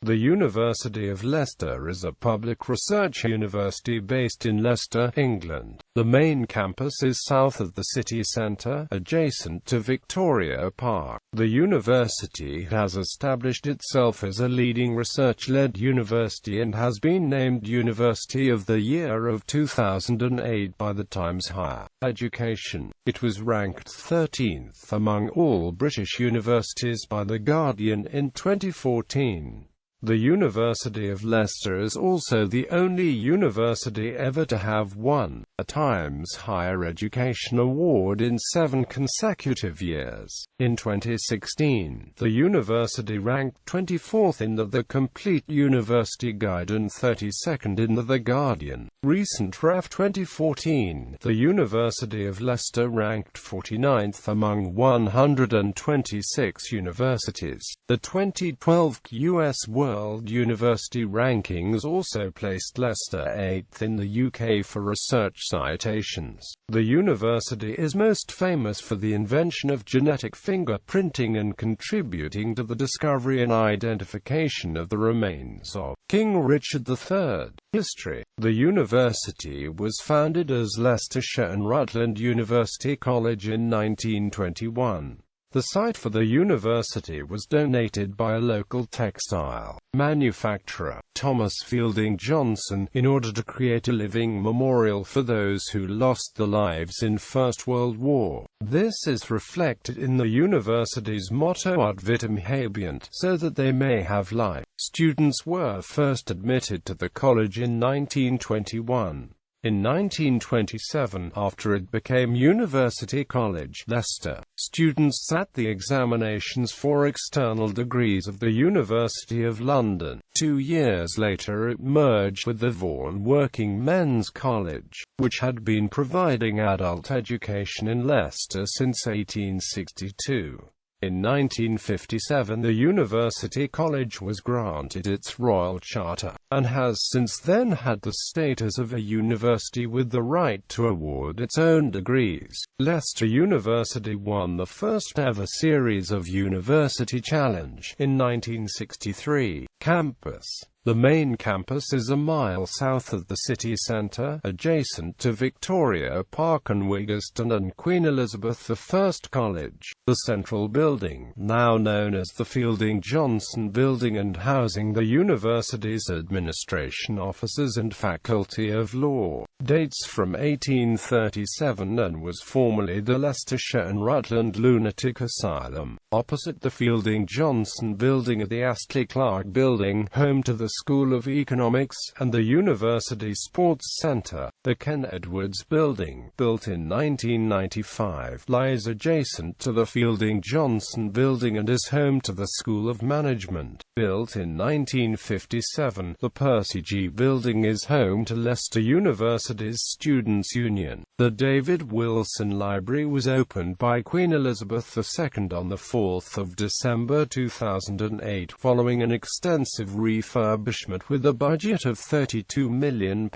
The University of Leicester is a public research university based in Leicester, England. The main campus is south of the city centre, adjacent to Victoria Park. The university has established itself as a leading research-led university and has been named University of the Year of 2008 by the Times Higher Education. It was ranked 13th among all British universities by The Guardian in 2014. The University of Leicester is also the only university ever to have won a Times Higher Education award in 7 consecutive years. In 2016, the university ranked 24th in the Complete University Guide and 32nd in The Guardian. Recent Ref 2014, the University of Leicester ranked 49th among 126 universities. The 2012 U.S. World University Rankings also placed Leicester 8th in the UK for research citations. The university is most famous for the invention of genetic fingerprinting and contributing to the discovery and identification of the remains of King Richard III. History. The university was founded as Leicestershire and Rutland University College in 1921. The site for the university was donated by a local textile manufacturer, Thomas Fielding Johnson, in order to create a living memorial for those who lost their lives in First World War. This is reflected in the university's motto Ad vitam habeant, so that they may have life. Students were first admitted to the college in 1921. In 1927, after it became University College Leicester, students sat the examinations for external degrees of the University of London. 2 years later it merged with the Vaughan Working Men's College, which had been providing adult education in Leicester since 1862. In 1957 the University College was granted its Royal Charter, and has since then had the status of a university with the right to award its own degrees. Leicester University won the first ever series of University Challenge in 1963. Campus. The main campus is a mile south of the city centre, adjacent to Victoria Park and Wigston and Queen Elizabeth I College. The central building, now known as the Fielding Johnson Building and housing the university's administration offices and Faculty of Law, dates from 1837 and was formerly the Leicestershire and Rutland Lunatic Asylum. Opposite the Fielding Johnson Building are the Astley Clark Building, home to the School of Economics, and the University Sports Centre. The Ken Edwards Building, built in 1995, lies adjacent to the Fielding Johnson Building and is home to the School of Management. Built in 1957, the Percy G. Building is home to Leicester University's Students' Union. The David Wilson Library was opened by Queen Elizabeth II on the 4th of December 2008, following an extensive refurbishment with a budget of £32 million.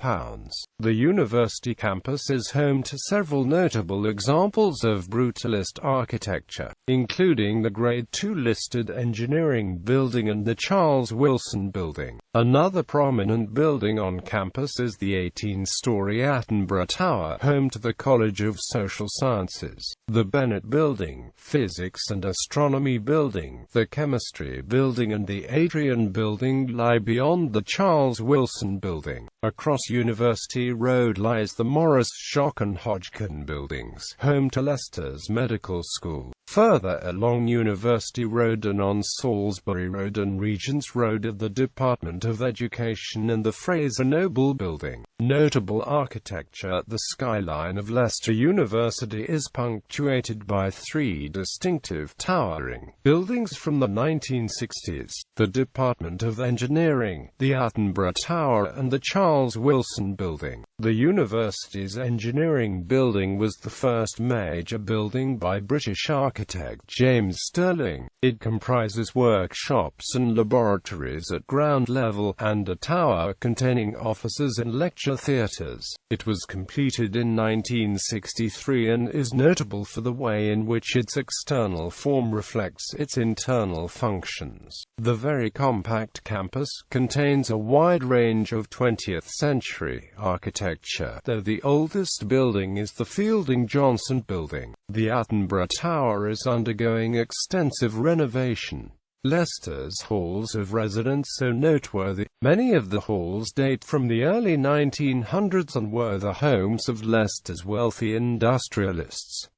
The university campus is home to several notable examples of brutalist architecture, including the Grade II listed Engineering Building and the Charles Wilson Building. Another prominent building on campus is the 18-story Attenborough Tower, home to the College of Social Sciences. The Bennett Building, Physics and Astronomy Building, the Chemistry Building and the Adrian Building lie beyond the Charles Wilson Building. Across University Road lies the Morris Schock and Hodgkin Buildings, home to Leicester's Medical School. Further along University Road and on Salisbury Road and Regents Road are the Department of Education and the Fraser Noble Building. Notable architecture at the skyline of Leicester University is punctuated by 3 distinctive towering buildings from the 1960s: the Department of Engineering, the Attenborough Tower and the Charles Charles Wilson Building. The university's engineering building was the first major building by British architect James Stirling. It comprises workshops and laboratories at ground level, and a tower containing offices and lecture theatres. It was completed in 1963 and is notable for the way in which its external form reflects its internal functions. The very compact campus contains a wide range of 20th-century architecture, though the oldest building is the Fielding Johnson Building. The Attenborough Tower is undergoing extensive renovation. Leicester's halls of residence are noteworthy. Many of the halls date from the early 1900s and were the homes of Leicester's wealthy industrialists.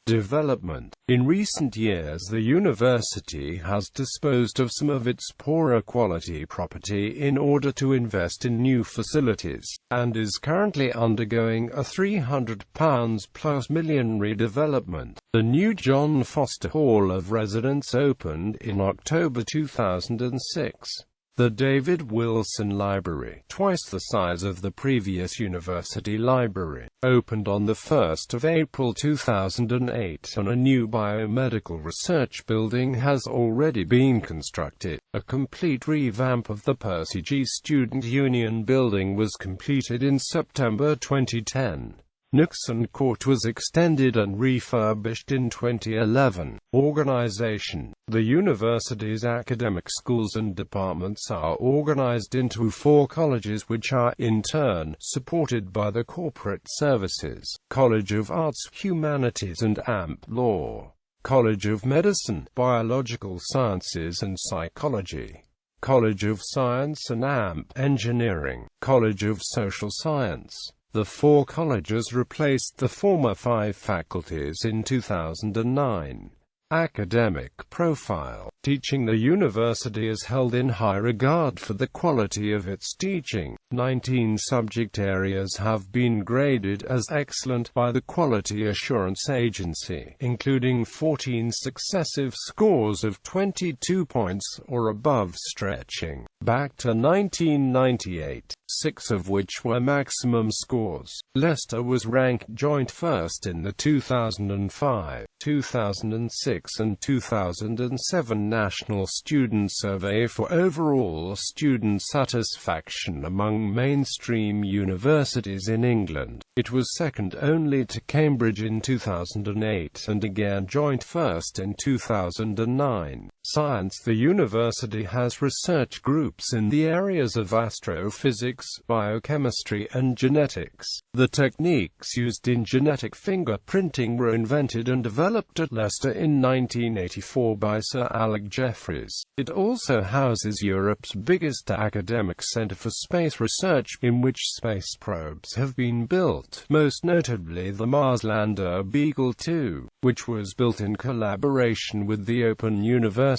Development. In recent years, the university has disposed of some of its poorer quality property in order to invest in new facilities, and is currently undergoing a £300+ million redevelopment. The new John Foster Hall of Residence opened in October 2006. The David Wilson Library, twice the size of the previous university library, opened on 1 April 2008, and a new biomedical research building has already been constructed. A complete revamp of the Percy G. Student Union building was completed in September 2010. Nixon Court was extended and refurbished in 2011. Organization. The university's academic schools and departments are organized into 4 colleges, which are, in turn, supported by the corporate services: College of Arts, Humanities and Amp Law, College of Medicine, Biological Sciences and Psychology, College of Science and Amp Engineering, College of Social Science. The 4 colleges replaced the former 5 faculties in 2009. Academic profile. Teaching. The university is held in high regard for the quality of its teaching. 19 subject areas have been graded as excellent by the Quality Assurance Agency, including 14 successive scores of 22 points or above, stretching back to 1998, 6 of which were maximum scores. Leicester was ranked joint first in the 2005, 2006 and 2007 National Student Survey for overall student satisfaction among mainstream universities in England. It was second only to Cambridge in 2008 and again joint first in 2009. Science. The university has research groups in the areas of astrophysics, biochemistry and genetics. The techniques used in genetic fingerprinting were invented and developed at Leicester in 1984 by Sir Alec Jeffreys. It also houses Europe's biggest academic centre for space research, in which space probes have been built, most notably the Mars lander Beagle 2, which was built in collaboration with the Open University.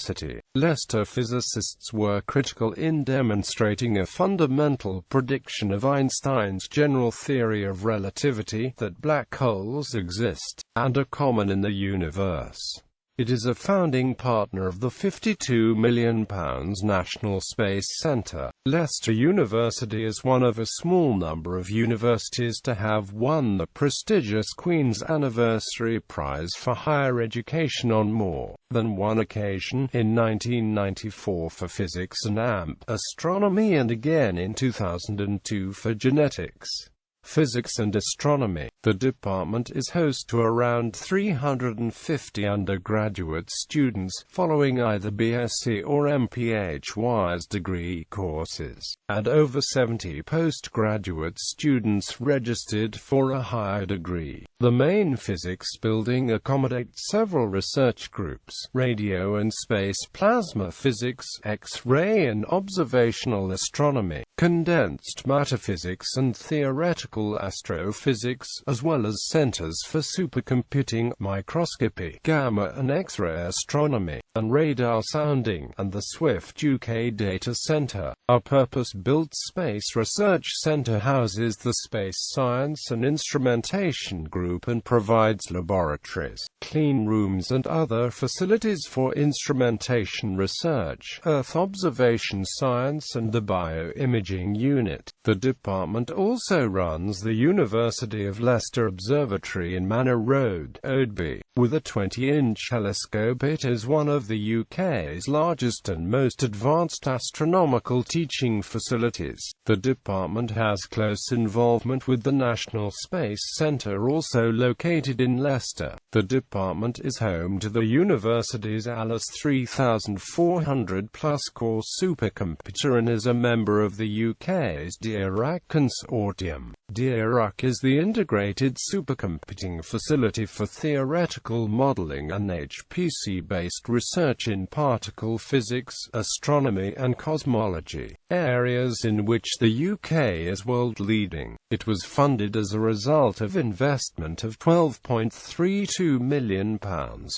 Leicester physicists were critical in demonstrating a fundamental prediction of Einstein's general theory of relativity, that black holes exist, and are common in the universe. It is a founding partner of the £52 million National Space Centre. Leicester University is one of a small number of universities to have won the prestigious Queen's Anniversary Prize for Higher Education on more than one occasion, in 1994 for physics and amp astronomy and again in 2002 for genetics, physics and astronomy. The department is host to around 350 undergraduate students, following either BSc or MPhY's degree courses, and over 70 postgraduate students registered for a higher degree. The main physics building accommodates several research groups: radio and space plasma physics, X-ray and observational astronomy, condensed matter physics and theoretical astrophysics, as well as centers for supercomputing, microscopy, gamma and X-ray astronomy, and radar sounding, and the Swift UK Data Centre. A purpose-built space research centre houses the Space Science and Instrumentation Group and provides laboratories, clean rooms and other facilities for instrumentation research, Earth observation science and the bioimaging unit. The department also runs the University of Leicester Observatory in Manor Road, Oadby. With a 20-inch telescope, it is one of the UK's largest and most advanced astronomical teaching facilities. The department has close involvement with the National Space Centre, also located in Leicester. The department is home to the university's Alice 3400+ core supercomputer and is a member of the UK's DIRAC consortium. DIRAC is the integrated supercomputing facility for theoretical modelling and HPC-based research in particle physics, astronomy and cosmology, areas in which the UK is world-leading. It was funded as a result of investment of £12.32 million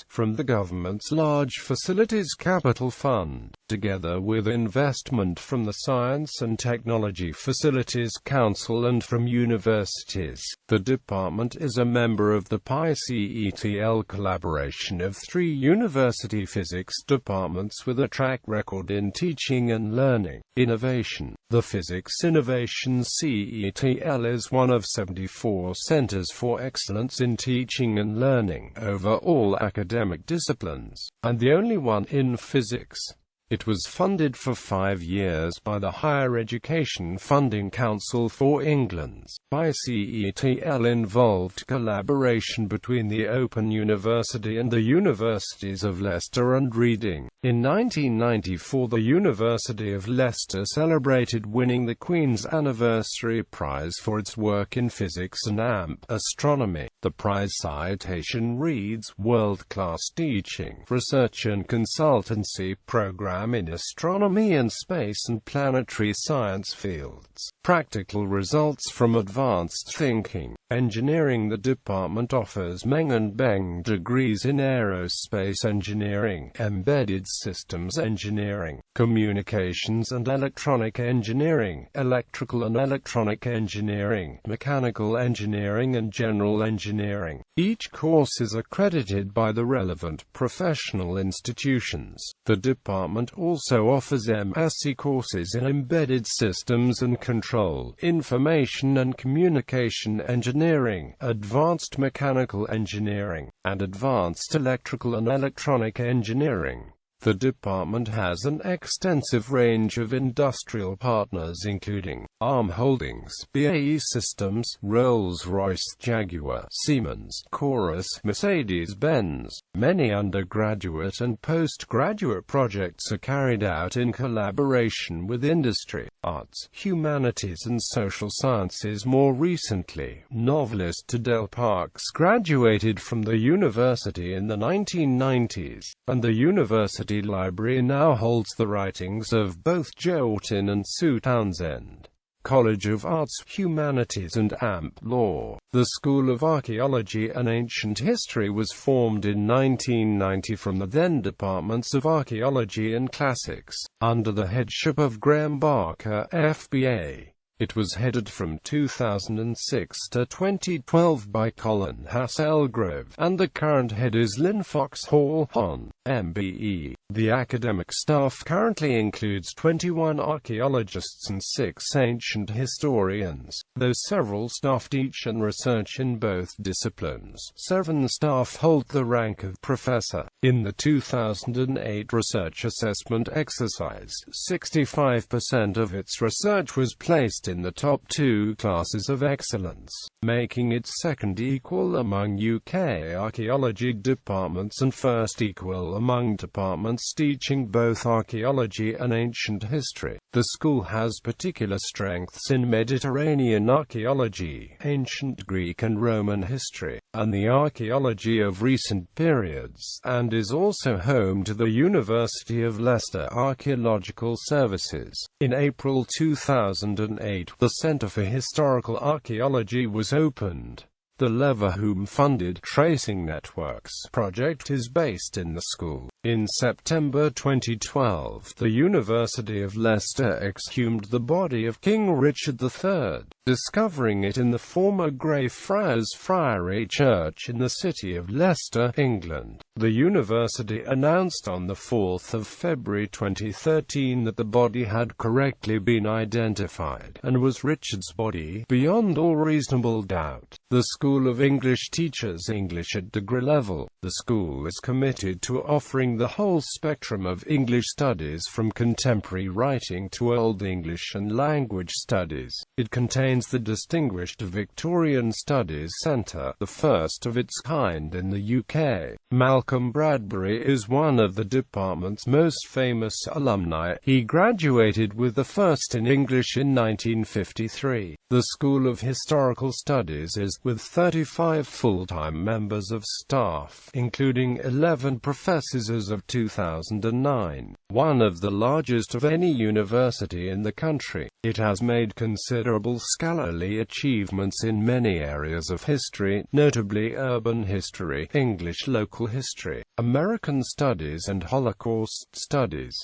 from the government's Large Facilities Capital Fund, together with investment from the Science and Technology Facilities Council and from universities. The department is a member of the PI-CETL collaboration of 3 university physics departments with a track record in teaching and learning innovation. The Physics Innovation CETL is one of 74 centers for excellence in teaching and learning over all academic disciplines, and the only one in physics. It was funded for 5 years by the Higher Education Funding Council for England's PI-CETL involved collaboration between the Open University and the Universities of Leicester and Reading. In 1994, the University of Leicester celebrated winning the Queen's Anniversary Prize for its work in physics and astronomy. The prize citation reads, "World-class teaching, research and consultancy program in astronomy and space and planetary science fields. Practical results from advanced thinking, engineering." The department offers Meng and Beng degrees in aerospace engineering, embedded systems engineering, communications and electronic engineering, electrical and electronic engineering, mechanical engineering and general engineering. Each course is accredited by the relevant professional institutions. The department also offers MSc courses in embedded systems and control, information and communication engineering, advanced mechanical engineering, and advanced electrical and electronic engineering. The department has an extensive range of industrial partners including Arm Holdings, BAE Systems, Rolls-Royce, Jaguar, Siemens, Chorus, Mercedes-Benz. Many undergraduate and postgraduate projects are carried out in collaboration with industry, arts, humanities and social sciences. More recently, novelist Adele Parks graduated from the university in the 1990s, and the University Library now holds the writings of both Joe Orton and Sue Townsend. College of Arts, Humanities and Law. The School of Archaeology and Ancient History was formed in 1990 from the then Departments of Archaeology and Classics, under the headship of Graham Barker, FBA. It was headed from 2006 to 2012 by Colin Hasselgrove, and the current head is Lynn Fox-Hall, Hon. MBE. The academic staff currently includes 21 archaeologists and 6 ancient historians, though several staff teach and research in both disciplines. 7 staff hold the rank of professor. In the 2008 research assessment exercise, 65% of its research was placed placed in the top 2 classes of excellence, making it second equal among UK archaeology departments and first equal among departments teaching both archaeology and ancient history. The school has particular strengths in Mediterranean archaeology, ancient Greek and Roman history, and the archaeology of recent periods, and is also home to the University of Leicester Archaeological Services. In April 2008, the Centre for Historical Archaeology was opened. The Leverhulme-funded Tracing Networks project is based in the school. In September 2012, the University of Leicester exhumed the body of King Richard III, discovering it in the former Greyfriars Friary Church in the city of Leicester, England. The university announced on 4 February 2013 that the body had correctly been identified, and was Richard's body, beyond all reasonable doubt. The School of English teaches English at degree level. The school is committed to offering the whole spectrum of English studies from contemporary writing to Old English and language studies. It contains the distinguished Victorian Studies Centre, the first of its kind in the UK. Malcolm Bradbury is one of the department's most famous alumni. He graduated with the first in English in 1953. The School of Historical Studies is, with 35 full-time members of staff, including 11 professors as of 2009, one of the largest of any university in the country. It has made considerable scholarly achievements in many areas of history, notably urban history, English local history, American studies and Holocaust studies.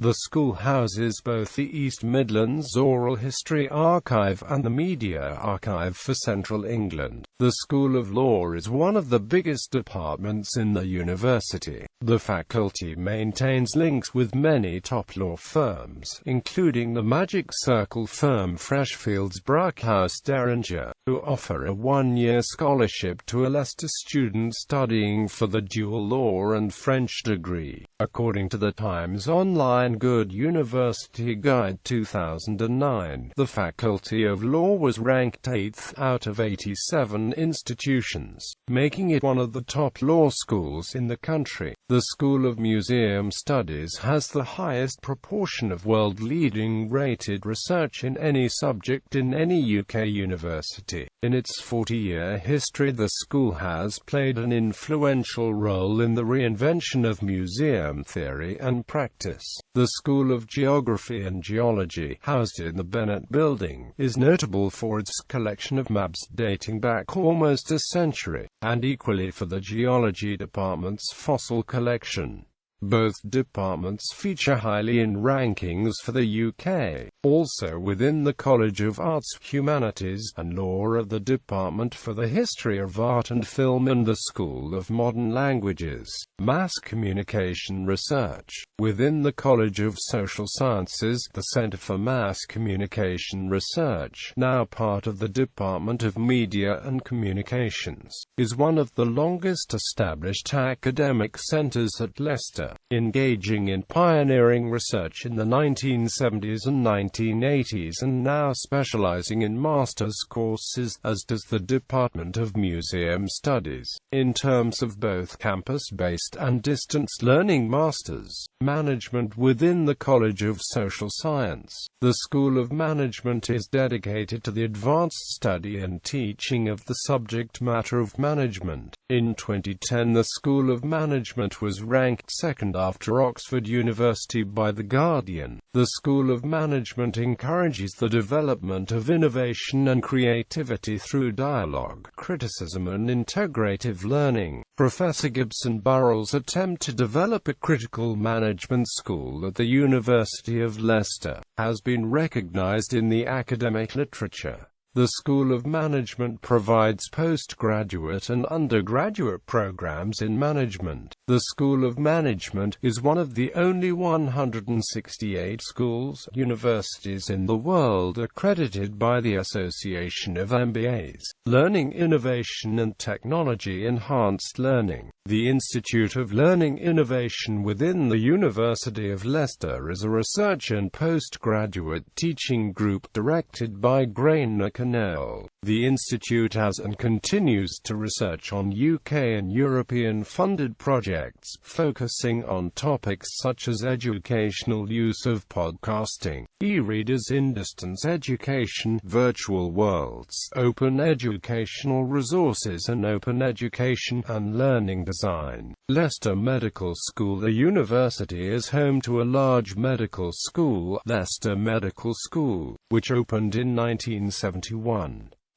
The school houses both the East Midlands Oral History Archive and the Media Archive for Central England. The School of Law is one of the biggest departments in the university. The faculty maintains links with many top law firms, including the Magic Circle firm Freshfields Bruckhaus Derringer, who offer a one-year scholarship to a Leicester student studying for the dual law and French degree. According to the Times Online Good University Guide 2009, the Faculty of Law was ranked 8th out of 87 institutions, making it one of the top law schools in the country. The School of Museum Studies has the highest proportion of world-leading rated research in any subject in any UK university. In its 40-year history, the school has played an influential role in the reinvention of museum theory and practice. The School of Geography and Geology, housed in the Bennett Building, is notable for its collection of maps dating back almost a century, and equally for the Geology Department's fossil collection. Both departments feature highly in rankings for the UK. Also within the College of Arts, Humanities, and Law are the Department for the History of Art and Film and the School of Modern Languages, Mass Communication Research. Within the College of Social Sciences, the Centre for Mass Communication Research, now part of the Department of Media and Communications, is one of the longest established academic centres at Leicester, engaging in pioneering research in the 1970s and 1980s and now specializing in master's courses, as does the Department of Museum Studies. In terms of both campus-based and distance learning masters management within the College of Social Science, the School of Management is dedicated to the advanced study and teaching of the subject matter of management. In 2010, the School of Management was ranked second after Oxford University by The Guardian. The School of Management encourages the development of innovation and creativity through dialogue, criticism and integrative learning. Professor Gibson Burrell's attempt to develop a critical management school at the University of Leicester has been recognized in the academic literature. The School of Management provides postgraduate and undergraduate programs in management. The School of Management is one of the only 168 schools, universities in the world accredited by the Association of MBAs, Learning Innovation and Technology Enhanced Learning. The Institute of Learning Innovation within the University of Leicester is a research and postgraduate teaching group directed by Grainne Canole. The Institute has and continues to research on UK and European funded projects, focusing on topics such as educational use of podcasting, e-readers in distance education, virtual worlds, open educational resources and open education and learning design. Leicester Medical School. The university is home to a large medical school, Leicester Medical School, which opened in 1971.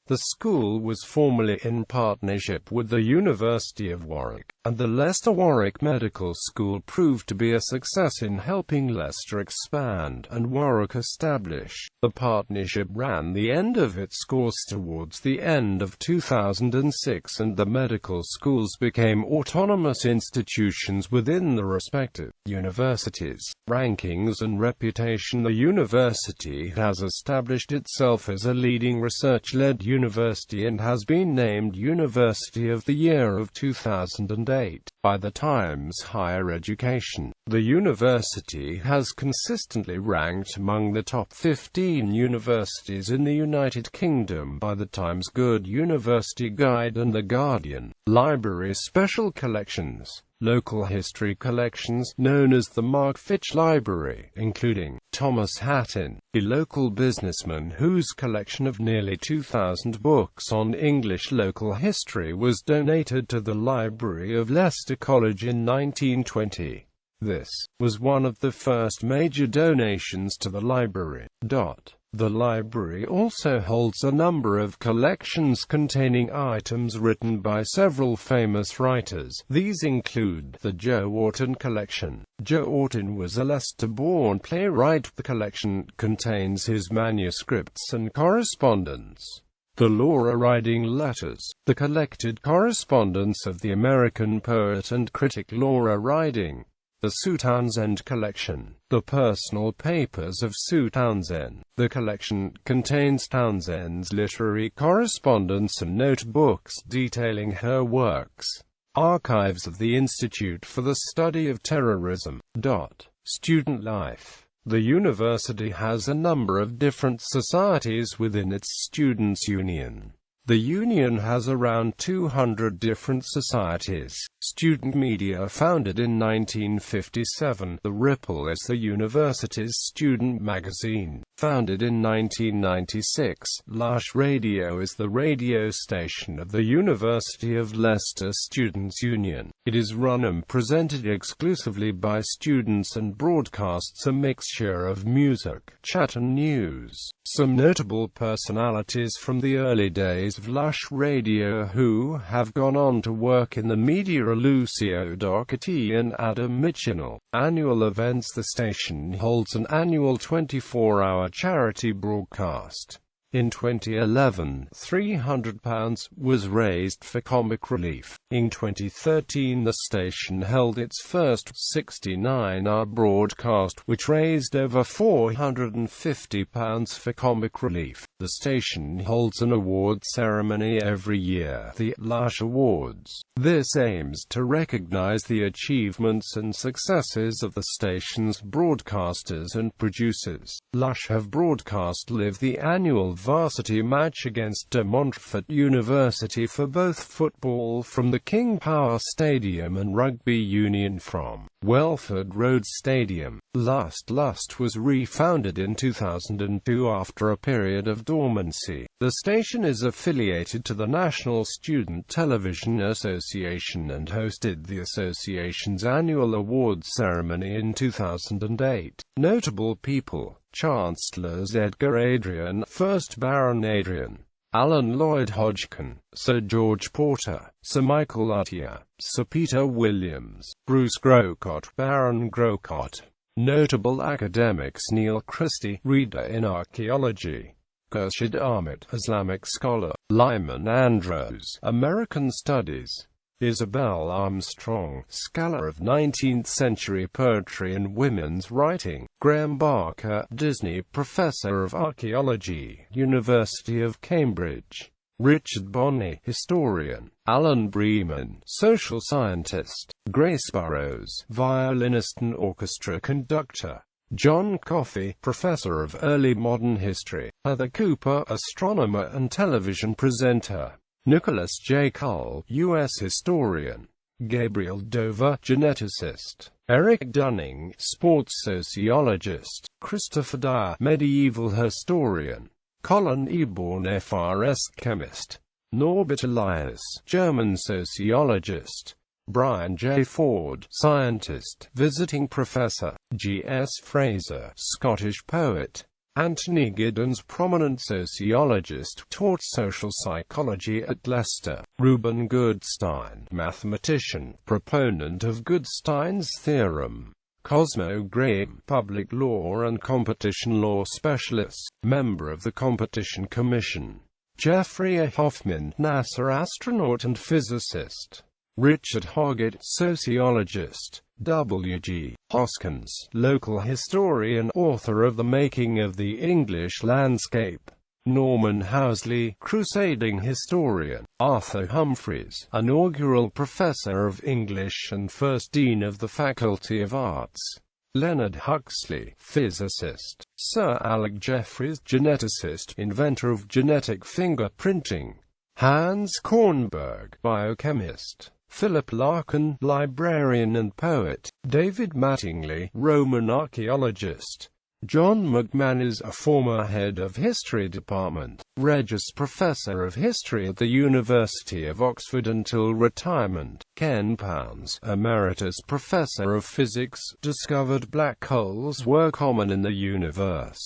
The school was formerly in partnership with the University of Warwick, and the Leicester Warwick Medical School proved to be a success in helping Leicester expand and Warwick establish. The partnership ran the end of its course towards the end of 2006, and the medical schools became autonomous institutions within the respective universities. Rankings and reputation. The university has established itself as a leading research-led university and has been named University of the Year of 2008 by the Times Higher Education. The university has consistently ranked among the top 15 universities in the United Kingdom by the Times Good University Guide and The Guardian. Library special collections. Local history collections, known as the Mark Fitch Library, including Thomas Hatton, a local businessman whose collection of nearly 2,000 books on English local history was donated to the Library of Leicester College in 1920. This was one of the first major donations to the library. The library also holds a number of collections containing items written by several famous writers. These include the Joe Orton collection. Joe Orton was a Leicester-born playwright. The collection contains his manuscripts and correspondence. The Laura Riding Letters, the collected correspondence of the American poet and critic Laura Riding. The Sue Townsend collection, the personal papers of Sue Townsend. The collection contains Townsend's literary correspondence and notebooks detailing her works. Archives of the Institute for the Study of Terrorism. Student life. The university has a number of different societies within its students' union. The union has around 200 different societies. Student media founded in 1957. The Ripple is the university's student magazine. Founded in 1996. Lush Radio is the radio station of the University of Leicester Students' Union. It is run and presented exclusively by students and broadcasts a mixture of music, chat and news. Some notable personalities from the early days of Lush Radio who have gone on to work in the media are Lucio Doherty and Adam Mitchell. Annual events. The station holds an annual 24-hour charity broadcast. In 2011, £300 was raised for comic relief. In 2013, the station held its first 69-hour broadcast, which raised over £450 for comic relief. The station holds an award ceremony every year, the Lush Awards. This aims to recognize the achievements and successes of the station's broadcasters and producers. Lush have broadcast live the annual varsity match against De Montfort University for both football from the King Power Stadium and rugby union from Welford Road Stadium. Lust was refounded in 2002 after a period of dormancy. The station is affiliated to the National Student Television Association and hosted the association's annual awards ceremony in 2008. Notable people: Chancellors Edgar Adrian, 1st Baron Adrian, Alan Lloyd Hodgkin, Sir George Porter, Sir Michael Atiyah, Sir Peter Williams, Bruce Grocott, Baron Grocott. Notable academics: Neil Christie, Reader in Archaeology, Khurshid Ahmed, Islamic scholar. Lyman Andrews, American Studies. Isabel Armstrong, scholar of 19th-century poetry and women's writing. Graham Barker, Disney professor of archaeology, University of Cambridge. Richard Bonney, historian. Alan Breman, social scientist. Grace Burrows, violinist and orchestra conductor. John Coffey, professor of early modern history. Heather Cooper, astronomer and television presenter. Nicholas J. Cull, U.S. historian. Gabriel Dover, geneticist. Eric Dunning, sports sociologist. Christopher Dyer, medieval historian. Colin Eborn, FRS chemist. Norbert Elias, German sociologist. Brian J. Ford, scientist, visiting professor. G.S. Fraser, Scottish poet. Anthony Giddens, prominent sociologist, taught social psychology at Leicester. Reuben Goodstein, mathematician, proponent of Goodstein's theorem. Cosmo Graham, public law and competition law specialist, member of the Competition Commission. Jeffrey A. Hoffman, NASA astronaut and physicist. Richard Hoggett, sociologist. W.G. Hoskins, local historian, author of The Making of the English Landscape. Norman Housley, crusading historian. Arthur Humphreys, inaugural professor of English and first dean of the Faculty of Arts. Leonard Huxley, physicist. Sir Alec Jeffreys, geneticist, inventor of genetic fingerprinting. Hans Kornberg, biochemist. Philip Larkin, librarian and poet. David Mattingly, Roman archaeologist. John McManus, a former head of history department, Regius Professor of History at the University of Oxford until retirement. Ken Pounds, Emeritus Professor of Physics, discovered black holes were common in the universe.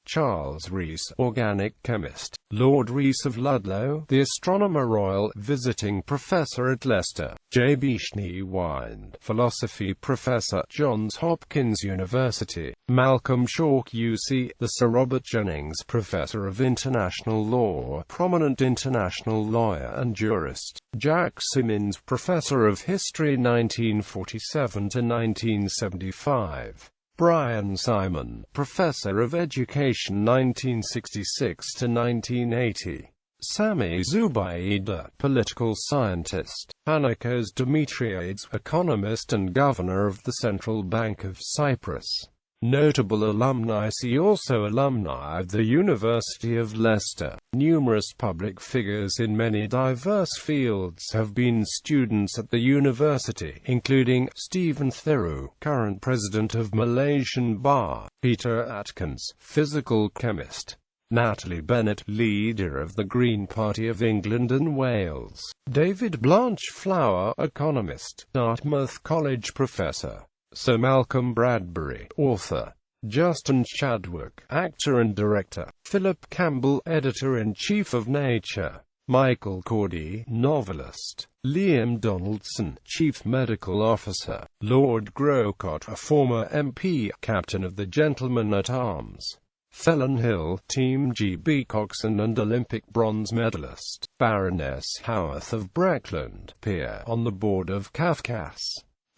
Charles Rees, organic chemist. Lord Rees of Ludlow, the Astronomer Royal, visiting professor at Leicester. J. B. Schneewind, philosophy professor, Johns Hopkins University. Malcolm Chalk UC, the Sir Robert Jennings Professor of International Law, prominent international lawyer and jurist. Jack Simmons, Professor of History 1947 to 1975. Brian Simon, Professor of Education 1966 to 1980. Sami Zubaida, political scientist. Panikos Dimitriades, economist and governor of the Central Bank of Cyprus. Notable alumni. See also Alumni of the University of Leicester. Numerous public figures in many diverse fields have been students at the university, including Stephen Theroux, current president of Malaysian Bar. Peter Atkins, physical chemist. Natalie Bennett, leader of the Green Party of England and Wales. David Blanchflower, economist, Dartmouth College professor. Sir Malcolm Bradbury, author. Justin Chadwick, actor and director. Philip Campbell, editor-in-chief of Nature. Michael Cordy, novelist. Liam Donaldson, chief medical officer. Lord Grocott, a former MP, captain of the Gentlemen-at-Arms. Felon Hill, Team GB Coxon and Olympic bronze medalist. Baroness Howarth of Breckland, peer on the board of Kafkas.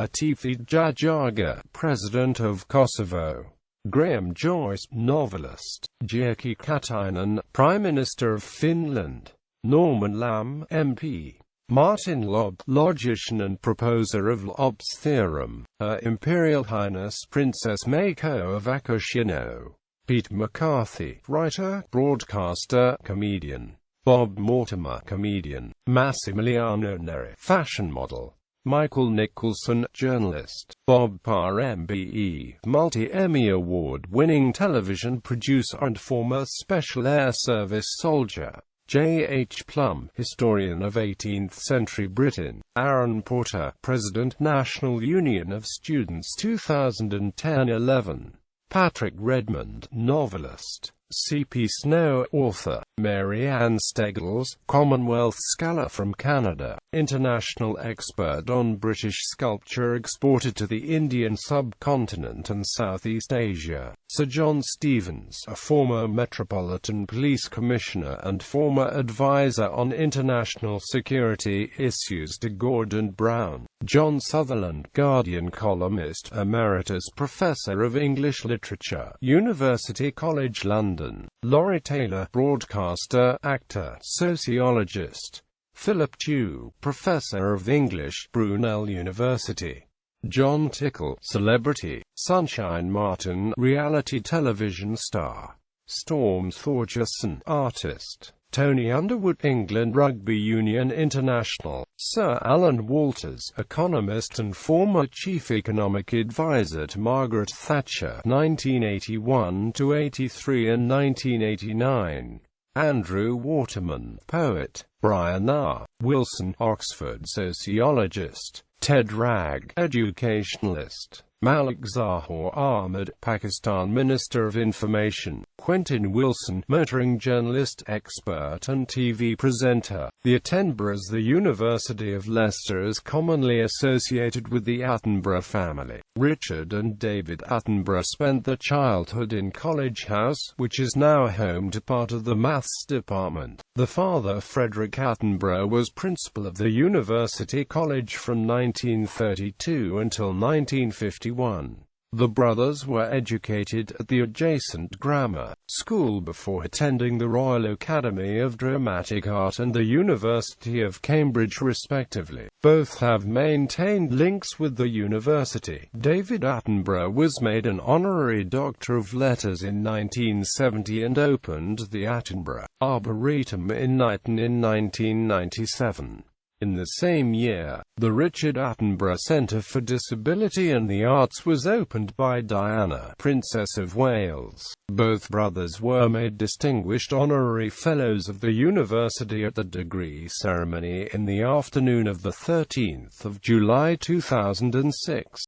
Atifi Jajaga, President of Kosovo. Graham Joyce, novelist. Jyrki Katainen, Prime Minister of Finland. Norman Lamb, MP. Martin Lobb, logician and proposer of Lobb's theorem. Her Imperial Highness Princess Mako of Akoshino. Pete McCarthy, writer, broadcaster, comedian. Bob Mortimer, comedian. Massimiliano Neri, fashion model. Michael Nicholson, journalist. Bob Parr MBE, multi-Emmy award-winning television producer and former Special Air Service soldier. J. H. Plum, historian of 18th-century Britain. Aaron Porter, President, National Union of Students 2010-11. Patrick Redmond, novelist. C.P. Snow, author. Mary Ann Steggles, Commonwealth scholar from Canada, international expert on British sculpture exported to the Indian subcontinent and Southeast Asia. Sir John Stevens, a former Metropolitan Police Commissioner and former advisor on international security issues to Gordon Brown. John Sutherland, Guardian columnist, Emeritus Professor of English Literature, University College London. Laurie Taylor, broadcaster, actor, sociologist. Philip Chew, Professor of English, Brunel University. John Tickle, celebrity. Sunshine Martin, reality television star. Storm Thorgerson, artist. Tony Underwood, England Rugby Union international. Sir Alan Walters, economist and former chief economic advisor to Margaret Thatcher, 1981–83 and 1989. Andrew Waterman, poet. Brian R. Wilson, Oxford sociologist. Ted Ragg, educationalist. Malik Zahor Ahmed, Pakistan Minister of Information. Quentin Wilson, motoring journalist, expert and TV presenter. The Attenboroughs. The University of Leicester is commonly associated with the Attenborough family. Richard and David Attenborough spent their childhood in College House, which is now home to part of the maths department. The father, Frederick Attenborough, was principal of the University College from 1932 until 1951. The brothers were educated at the adjacent grammar school before attending the Royal Academy of Dramatic Art and the University of Cambridge respectively. Both have maintained links with the university. David Attenborough was made an honorary Doctor of Letters in 1970 and opened the Attenborough Arboretum in Knighton in 1997. In the same year, the Richard Attenborough Centre for Disability and the Arts was opened by Diana, Princess of Wales. Both brothers were made Distinguished Honorary Fellows of the University at the degree ceremony in the afternoon of 13 July 2006.